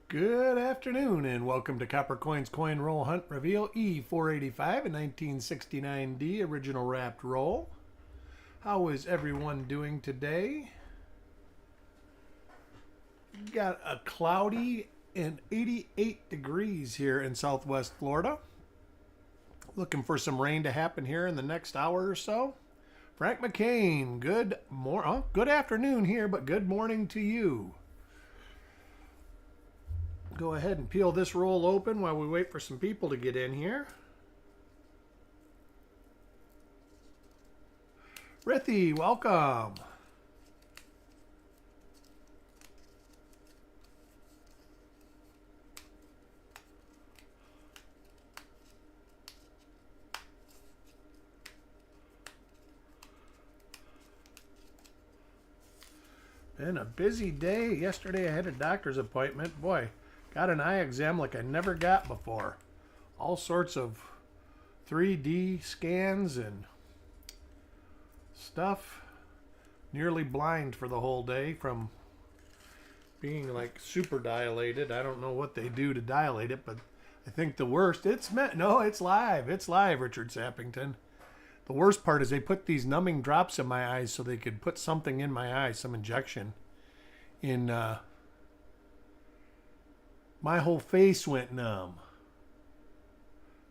Good afternoon and welcome to Copper Coins Coin Roll Hunt Reveal E485, a 1969D original wrapped roll. How is everyone doing today? Got a cloudy and 88 degrees here in Southwest Florida. Looking for some rain to happen here in the next hour or so. Frank McCain, good afternoon here, but good morning to you. Go ahead and peel this roll open while we wait for some people to get in here. Rithy, welcome. Been a busy day. Yesterday I had a doctor's appointment. Boy, got an eye exam like I never got before. All sorts of 3D scans and stuff. Nearly blind for the whole day from being like super dilated. I don't know what they do to dilate it, but I think the worst, it's live. It's live, Richard Sappington. The worst part is they put these numbing drops in my eyes so they could put something in my eye, some injection. My whole face went numb.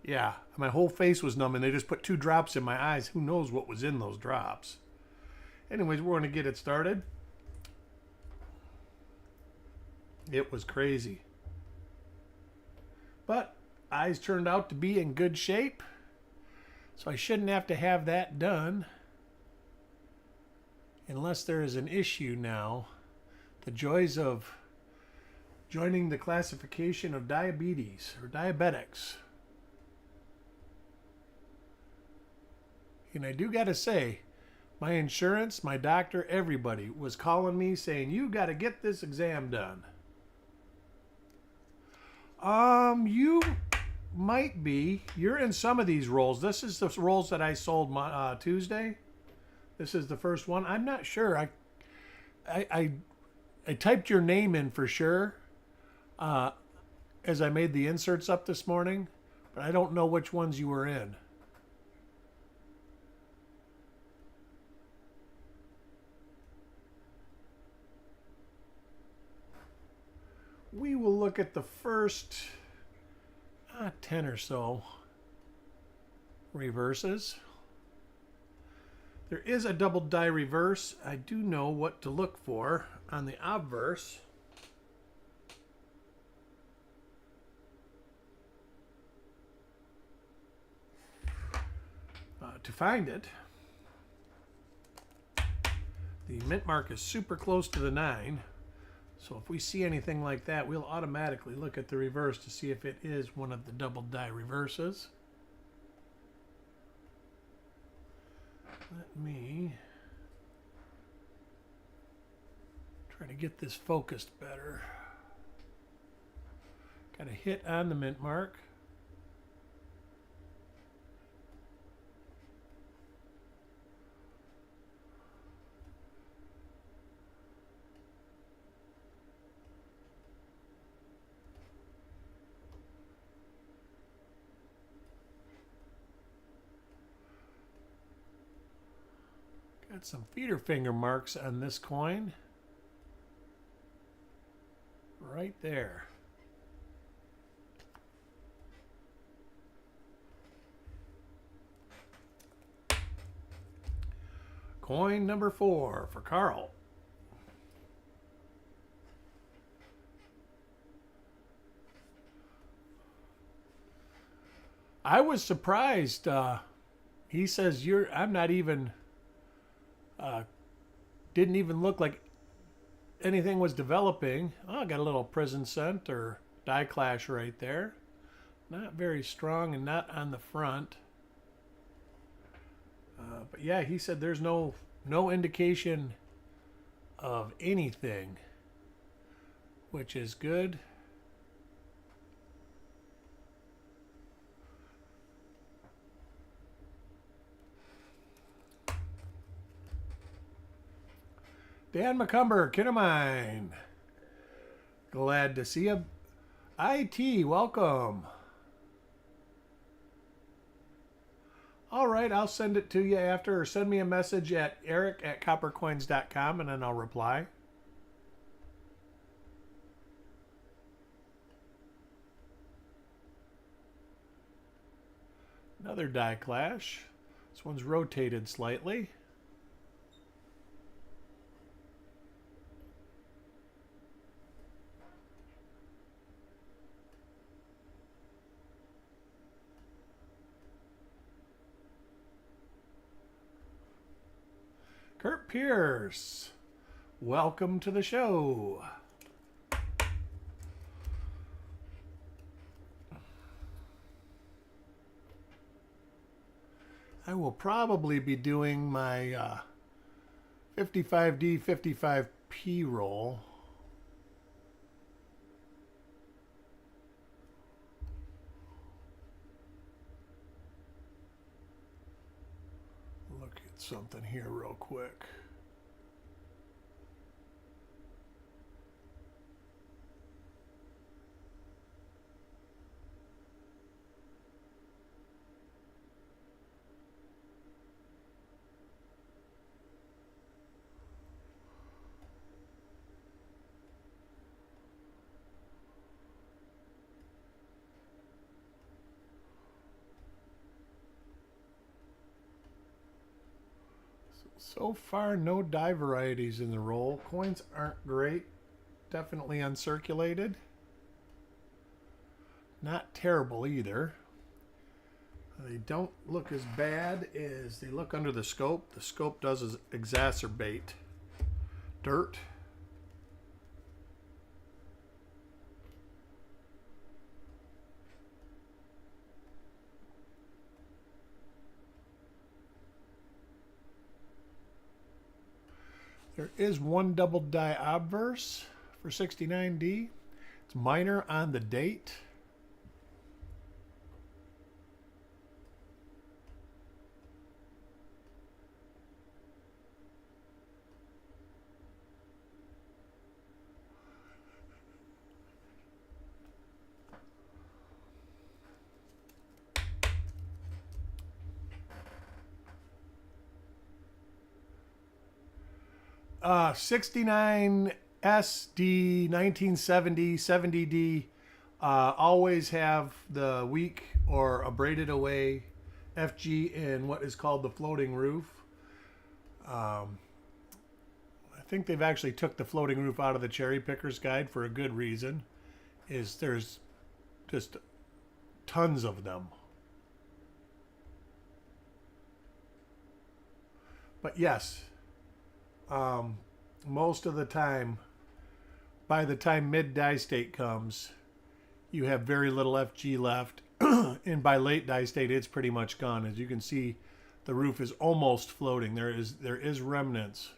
Yeah, my whole face was numb and they just put 2 drops in my eyes. Who knows what was in those drops? Anyways, we're going to get it started. It was crazy. But eyes turned out to be in good shape. So I shouldn't have to have that done unless there is an issue now. The joys of joining the classification of diabetes or diabetics. And I do got to say, my insurance, my doctor, everybody was calling me saying, you got to get this exam done. You might be. You're in some of these rolls. This is the rolls that I sold Tuesday. This is the first one. I'm not sure. I typed your name in for sure as I made the inserts up this morning, but I don't know which ones you were in. We will look at the first 10 or so reverses. There is a double die reverse. I do know what to look for on the obverse. To find it, the mint mark is super close to the 9. So if we see anything like that, we'll automatically look at the reverse to see if it is one of the double die reverses. Let me try to get this focused better. Got a hit on the mint mark. Got some feeder finger marks on this coin. Right there. Coin number 4 for Carl. I was surprised. He says I'm not even. Didn't even look like anything was developing. Oh, I got a little prison scent or die clash right there. Not very strong and not on the front. But yeah, he said there's no indication of anything, which is good. Dan McCumber, Kinnamine. Glad to see you. IT, welcome. All right, I'll send it to you after, or send me a message at eric@coppercoins.com and then I'll reply. Another die clash. This one's rotated slightly. Kurt Pierce, welcome to the show. I will probably be doing my 55D 55P roll. Look at something here real quick. So far, no die varieties in the roll. Coins aren't great. Definitely uncirculated. Not terrible either. They don't look as bad as they look under the scope. The scope does exacerbate dirt. There is one double die obverse for 69D. It's minor on the date. Uh, 69 SD 1970 70D always have the weak or abraded away FG in what is called the floating roof. I think they've actually took the floating roof out of the cherry picker's guide for a good reason. Is there's just tons of them. But yes, most of the time, by the time mid die state comes, you have very little FG left, and by late die state, it's pretty much gone. As you can see, the roof is almost floating. There is remnants.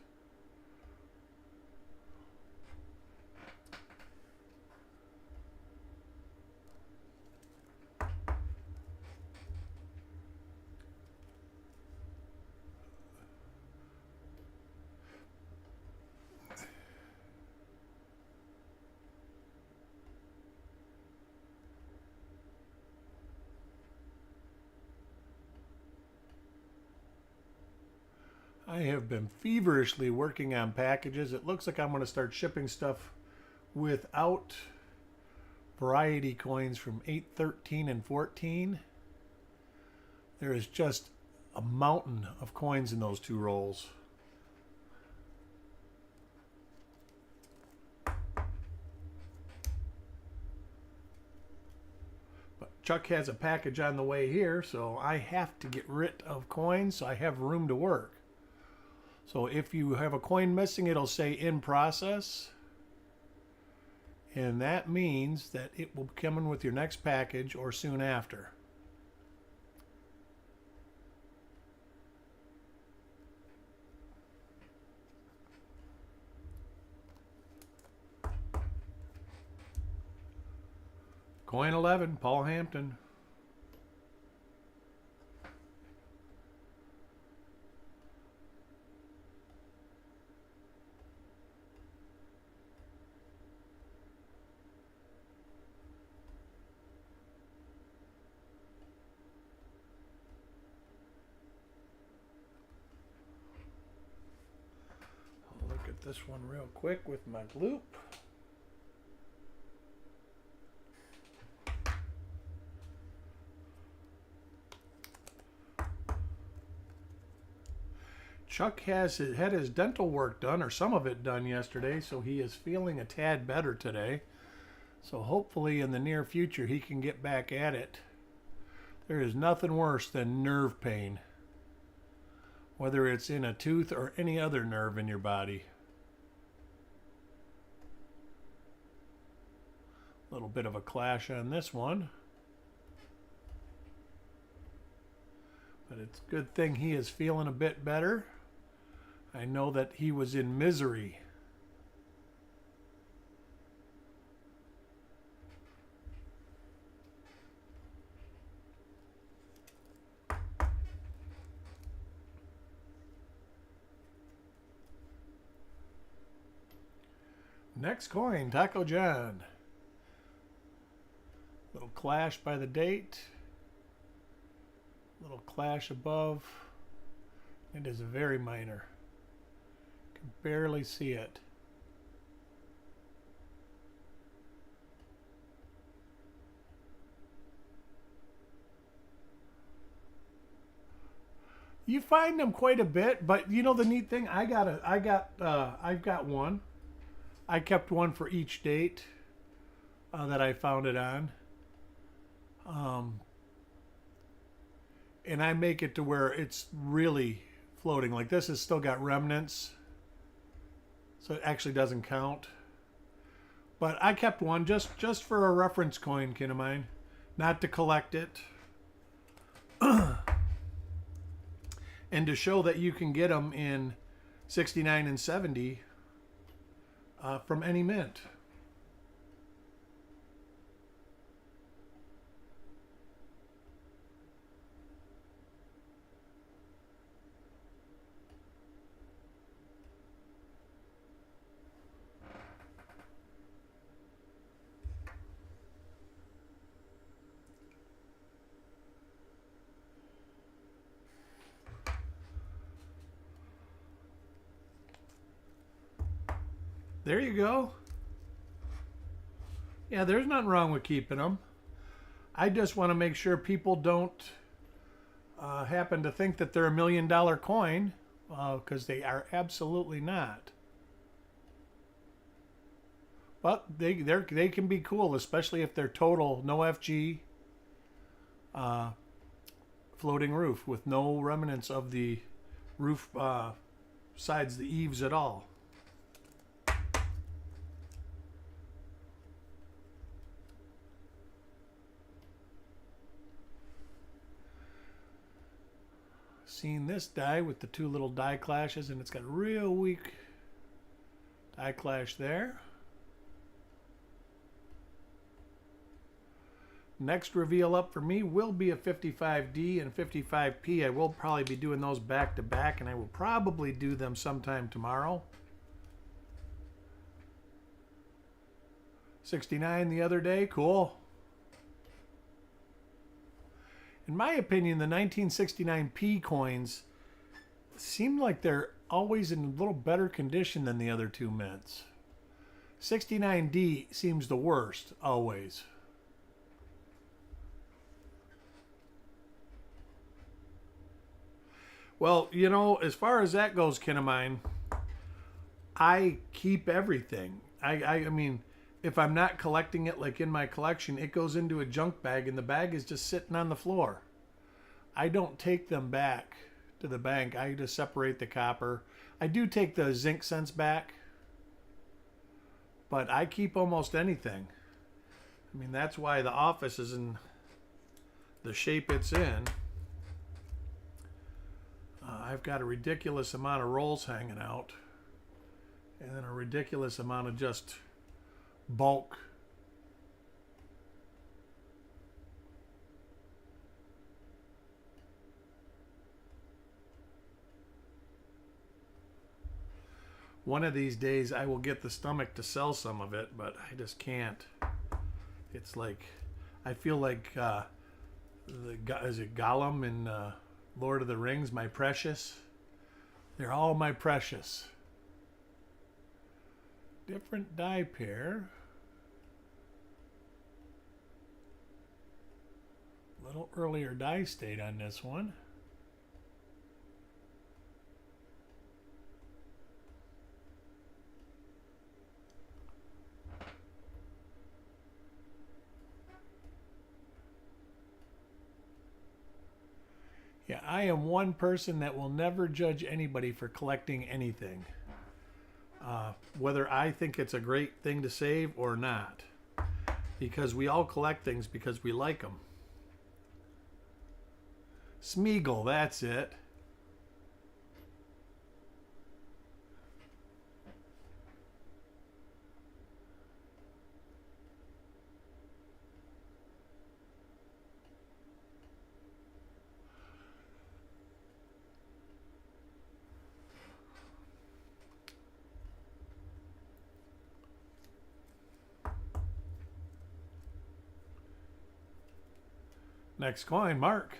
I have been feverishly working on packages. It looks like I'm going to start shipping stuff without variety coins from 813 and 14. There is just a mountain of coins in those two rolls. But Chuck has a package on the way here, so I have to get rid of coins so I have room to work. So if you have a coin missing, it'll say in process. And that means that it will be coming with your next package or soon after. Coin 11, Paul Hampton. this one real quick with my loop. Chuck had his dental work done, or some of it done yesterday, so he is feeling a tad better today. So hopefully in the near future he can get back at it. There is nothing worse than nerve pain, whether it's in a tooth or any other nerve in your body. A little bit of a clash on this one. But it's a good thing he is feeling a bit better. I know that he was in misery. Next coin, Taco John. Little clash by the date. Little clash above. It is very minor. Can barely see it. You find them quite a bit, but you know the neat thing, I've got one. I kept one for each date that I found it on. And I make it to where it's really floating. Like this has still got remnants, so it actually doesn't count. But I kept one just for a reference coin, kin of mine, not to collect it. And to show that you can get them in 69 and 70 from any mint. There you go. Yeah, there's nothing wrong with keeping them. I just want to make sure people don't happen to think that they're $1 million coin, because they are absolutely not. But they can be cool, especially if they're total no FG, floating roof with no remnants of the roof sides, the eaves at all. Seen this die with the two little die clashes, and it's got a real weak die clash there. Next reveal up for me will be a 55D and 55P. I will probably be doing those back to back, and I will probably do them sometime tomorrow. 69 the other day, cool. In my opinion, the 1969P coins seem like they're always in a little better condition than the other two mints. 69D seems the worst, always. Well, you know, as far as that goes, kin of mine, I keep everything. I mean, if I'm not collecting it like in my collection, it goes into a junk bag and the bag is just sitting on the floor. I don't take them back to the bank. I just separate the copper. I do take the zinc cents back, but I keep almost anything. I mean, that's why the office is in the shape it's in. I've got a ridiculous amount of rolls hanging out, and then a ridiculous amount of just bulk. One of these days I will get the stomach to sell some of it, but I just can't. It's like, I feel like is it Gollum in Lord of the Rings, my precious? They're all my precious. Different die pair. A little earlier die state on this one. Yeah, I am one person that will never judge anybody for collecting anything. Whether I think it's a great thing to save or not. Because we all collect things because we like them. Smeagol, that's it. Next coin, Mark.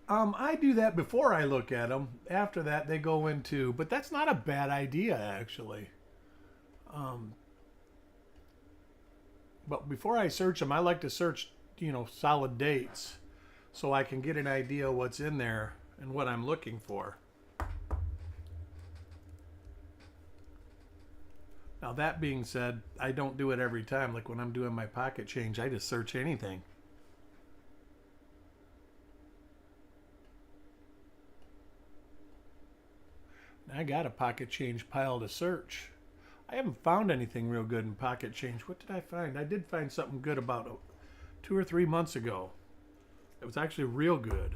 I do that before I look at them. After that, they go into, but that's not a bad idea, actually. But before I search them, I like to search, solid dates so I can get an idea what's in there and what I'm looking for. Now, that being said, I don't do it every time. Like when I'm doing my pocket change, I just search anything. I got a pocket change pile to search. I haven't found anything real good in pocket change. What did I find? I did find something good about 2 or 3 months ago. It was actually real good.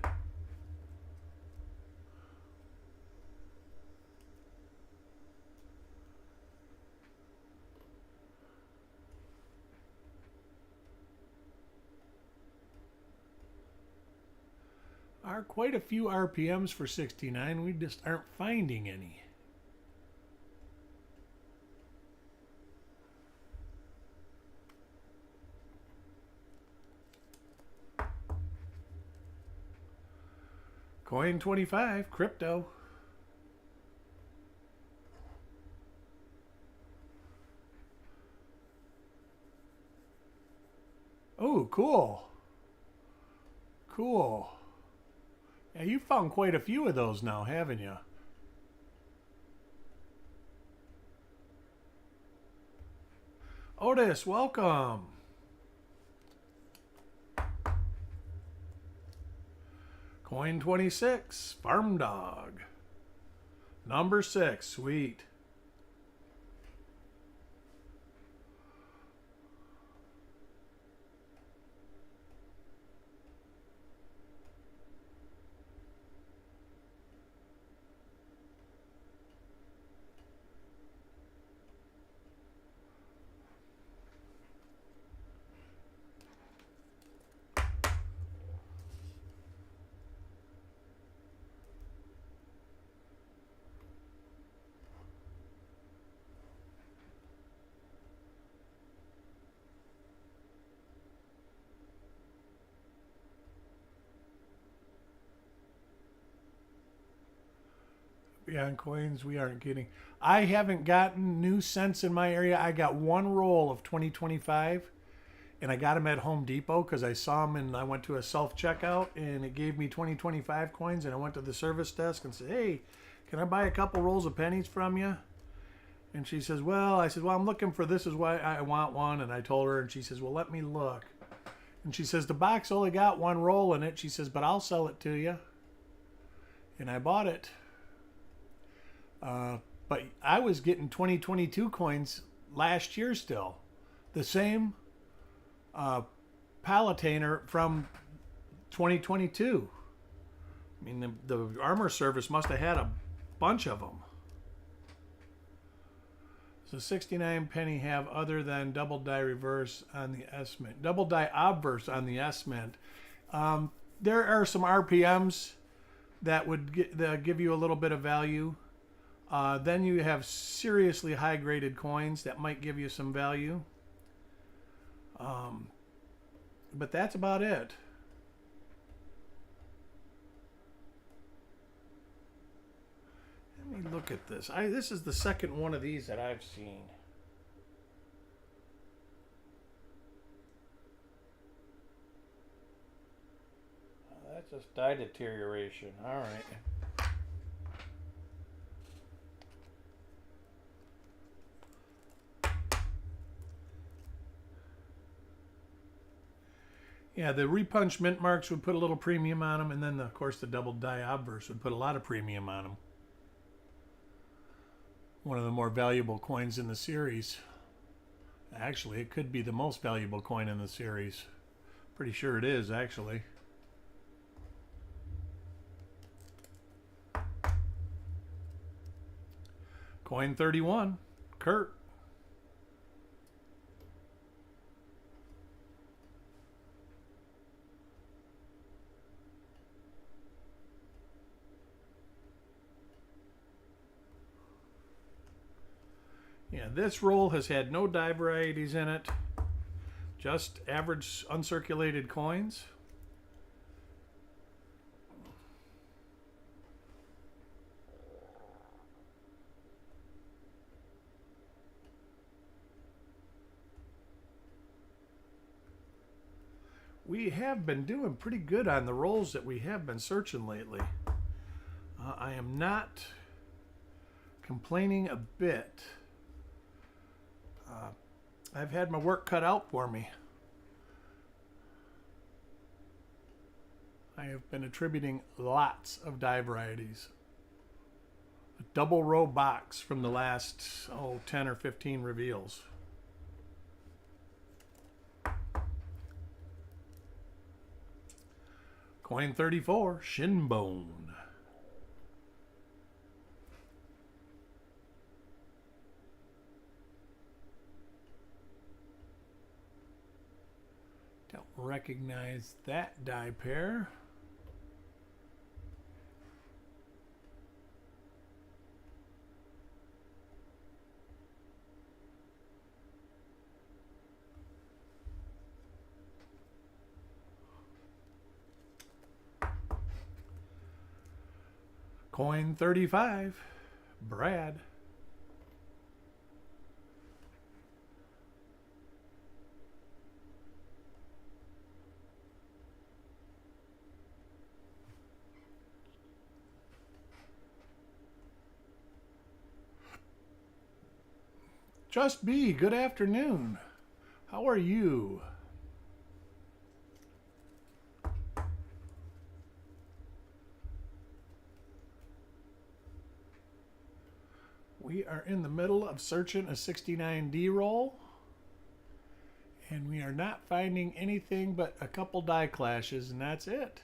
Are quite a few RPMs for 69. We just aren't finding any. Coin 25, crypto. Oh, cool. Cool. Yeah, you found quite a few of those now, haven't you? Otis, welcome. Coin 26, Farm Dog. Number 6, sweet. Beyond coins, we aren't getting. I haven't gotten new cents in my area. I got one roll of 2025, and I got them at Home Depot because I saw them and I went to a self checkout and it gave me 2025 coins. And I went to the service desk and said, "Hey, can I buy a couple rolls of pennies from you?" And she says, "Well," I said, "Well, I'm looking for this is why I want one." And I told her, and she says, "Well, let me look." And she says, "The box only got one roll in it." She says, "But I'll sell it to you." And I bought it. But I was getting 2022 coins last year still. The same paletainer from 2022. I mean, the armor service must have had a bunch of them. So 69 penny have other than double die reverse on the S Mint. Double die obverse on the S Mint. There are some RPMs that would give you a little bit of value. Then you have seriously high graded coins that might give you some value. But that's about it. Let me look at this. This is the second one of these that I've seen. That's just die deterioration. All right. Yeah, the repunch mint marks would put a little premium on them, and then, of course, the double die obverse would put a lot of premium on them. One of the more valuable coins in the series. Actually, it could be the most valuable coin in the series. Pretty sure it is, actually. Coin 31, Kurt. Yeah, this roll has had no die varieties in it, just average uncirculated coins. We have been doing pretty good on the rolls that we have been searching lately. I am not complaining a bit. I've had my work cut out for me. I have been attributing lots of die varieties. A double row box from the last 10 or 15 reveals. Coin 34, Shinbone. Don't recognize that die pair. Coin 35, Brad. Just B, good afternoon. How are you? We are in the middle of searching a 69D roll, and we are not finding anything but a couple die clashes, and that's it.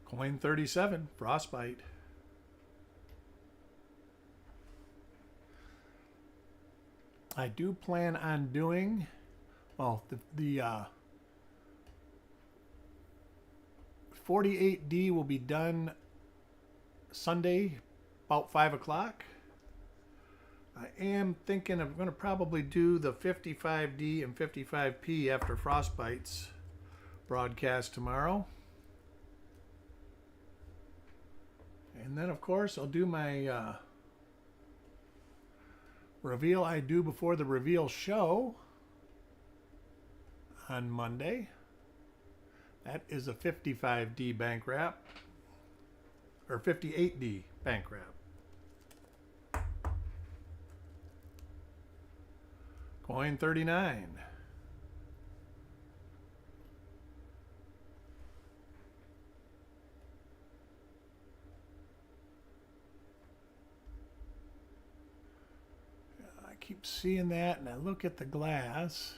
Coin 37, Frostbite. I do plan on doing, well, the 48D will be done Sunday about 5 o'clock. I am thinking I'm going to probably do the 55D and 55P after Frostbite's broadcast tomorrow. And then, of course, I'll do my reveal I do before the reveal show on Monday. That is a 55D bank wrap, or 58D bank wrap. Coin 39. Keep seeing that, and I look at the glass,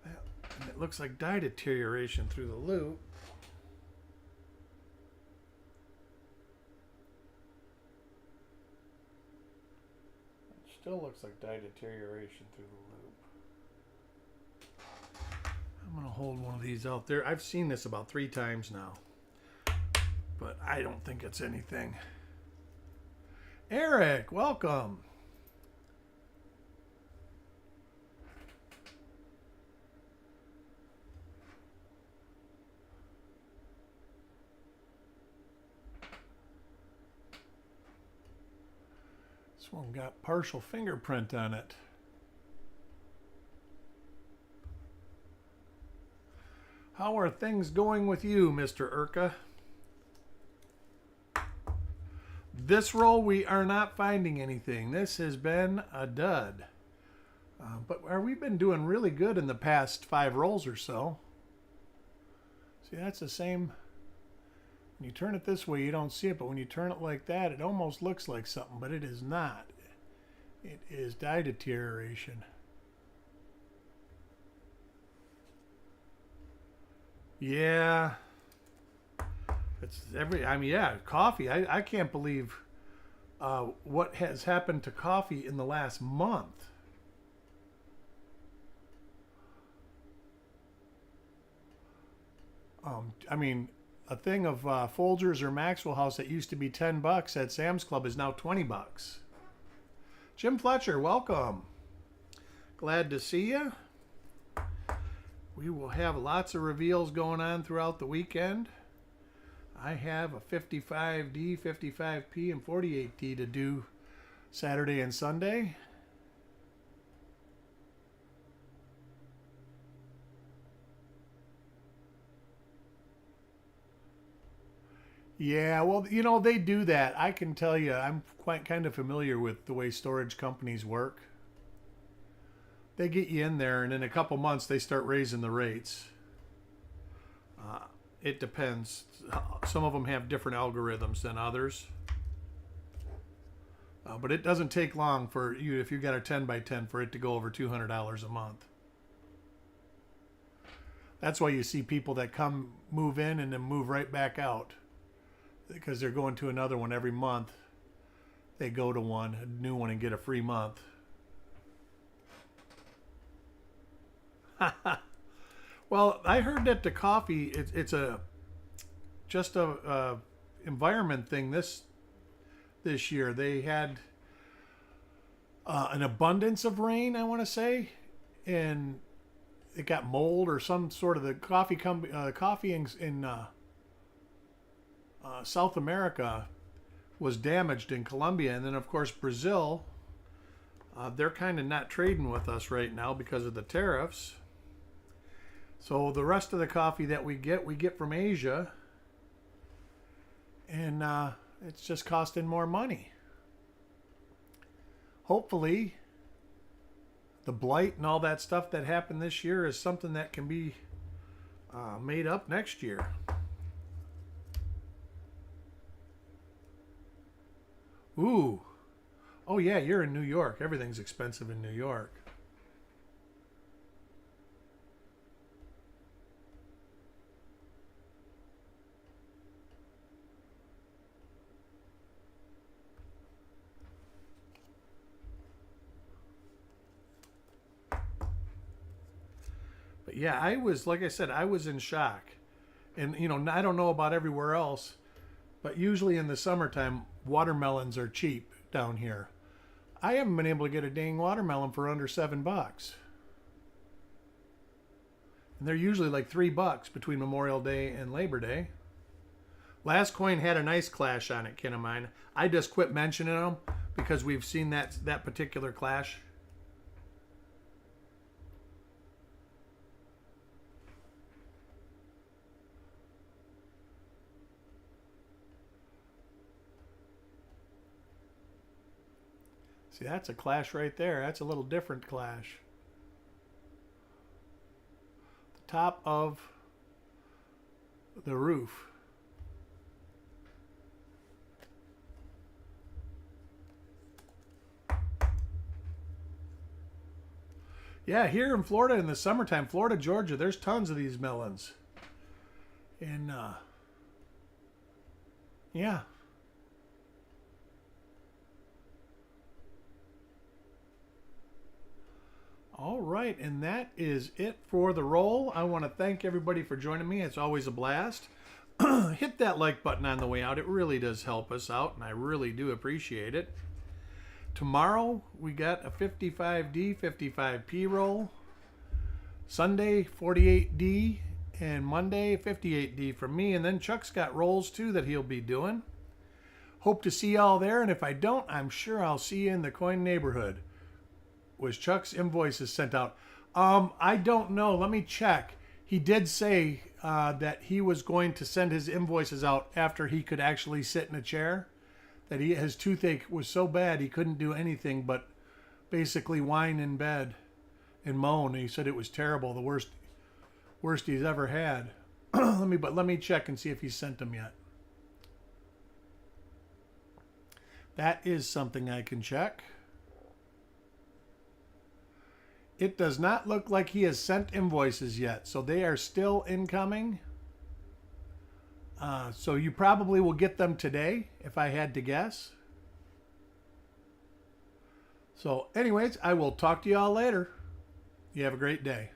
and it looks like die deterioration through the loop. It still looks like die deterioration through the loop. I'm going to hold one of these out there. I've seen this about 3 times now, but I don't think it's anything. Eric, welcome. This one got partial fingerprint on it. How are things going with you, Mr. Urka? This roll, we are not finding anything. This has been a dud. But we've been doing really good in the past 5 rolls or so. See, that's the same. When you turn it this way, you don't see it. But when you turn it like that, it almost looks like something. But it is not. It is die deterioration. Yeah. Yeah, coffee. I can't believe what has happened to coffee in the last month. I mean, a thing of Folgers or Maxwell House that used to be $10 at Sam's Club is now $20. Jim Fletcher, welcome. Glad to see you. We will have lots of reveals going on throughout the weekend. I have a 55D, 55P, and 48D to do Saturday and Sunday. Yeah, well, you know, they do that. I can tell you, I'm quite kind of familiar with the way storage companies work. They get you in there, and in a couple months, they start raising the rates. It depends. Some of them have different algorithms than others. But it doesn't take long for you, if you got a 10 by 10, for it to go over $200 a month. That's why you see people that come, move in, and then move right back out. Because they're going to another one every month. They go to one, a new one, and get a free month. Well, I heard that the coffee, it's just a environment thing this year. They had an abundance of rain, I want to say, and it got mold or some sort of the coffee in South America was damaged in Colombia, and then of course Brazil. They're kind of not trading with us right now because of the tariffs. So the rest of the coffee that we get from Asia, and it's just costing more money. Hopefully, the blight and all that stuff that happened this year is something that can be made up next year. Ooh. Oh yeah, you're in New York. Everything's expensive in New York. But yeah, like I said, I was in shock. And, you know, I don't know about everywhere else, but usually in the summertime, watermelons are cheap down here. I haven't been able to get a dang watermelon for under $7. And they're usually like $3 between Memorial Day and Labor Day. Last coin had a nice clash on it, kin of mine. I just quit mentioning them because we've seen that particular clash. See, that's a clash right there. That's a little different clash. The top of the roof. Yeah, here in Florida in the summertime, Florida, Georgia, there's tons of these melons. And, yeah. All right, and that is it for the roll. I want to thank everybody for joining me. It's always a blast. hit that like button on the way out. It really does help us out, and I really do appreciate it. Tomorrow, we got a 55D, 55P roll. Sunday, 48D. And Monday, 58D from me. And then Chuck's got rolls, too, that he'll be doing. Hope to see y'all there. And if I don't, I'm sure I'll see you in the coin neighborhood. Was Chuck's invoices sent out? I don't know. Let me check. He did say that he was going to send his invoices out after he could actually sit in a chair. That his toothache was so bad he couldn't do anything but basically whine in bed and moan. He said it was terrible, the worst he's ever had. Let me check and see if he sent them yet. That is something I can check. It does not look like he has sent invoices yet, so they are still incoming. So you probably will get them today, if I had to guess. So anyways, I will talk to you all later. You have a great day.